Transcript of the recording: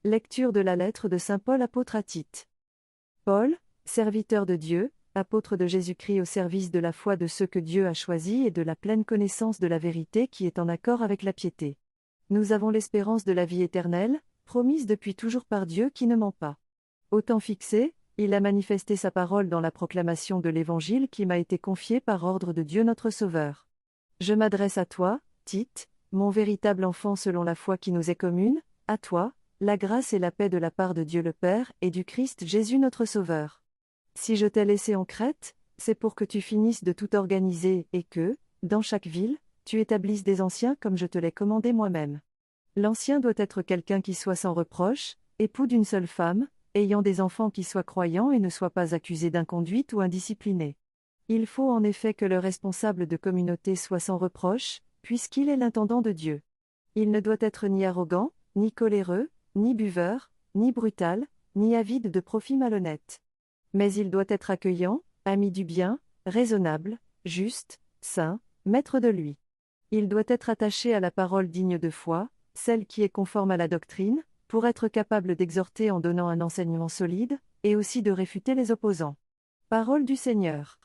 Lecture de la lettre de saint Paul apôtre à Tite. Paul, serviteur de Dieu, apôtre de Jésus-Christ au service de la foi de ceux que Dieu a choisis et de la pleine connaissance de la vérité qui est en accord avec la piété. Nous avons l'espérance de la vie éternelle, promise depuis toujours par Dieu qui ne ment pas. Au temps fixé, il a manifesté sa parole dans la proclamation de l'Évangile qui m'a été confiée par ordre de Dieu notre Sauveur. Je m'adresse à toi, Tite, mon véritable enfant selon la foi qui nous est commune, à toi, la grâce et la paix de la part de Dieu le Père et du Christ Jésus notre Sauveur. Si je t'ai laissé en Crète, c'est pour que tu finisses de tout organiser et que, dans chaque ville, tu établisses des anciens comme je te l'ai commandé moi-même. L'ancien doit être quelqu'un qui soit sans reproche, époux d'une seule femme, ayant des enfants qui soient croyants et ne soient pas accusés d'inconduite ou indisciplinés. Il faut en effet que le responsable de communauté soit sans reproche, puisqu'il est l'intendant de Dieu. Il ne doit être ni arrogant, ni coléreux, ni buveur, ni brutal, ni avide de profits malhonnêtes. Mais il doit être accueillant, ami du bien, raisonnable, juste, saint, maître de lui. Il doit être attaché à la parole digne de foi, celle qui est conforme à la doctrine, pour être capable d'exhorter en donnant un enseignement solide, et aussi de réfuter les opposants. Parole du Seigneur.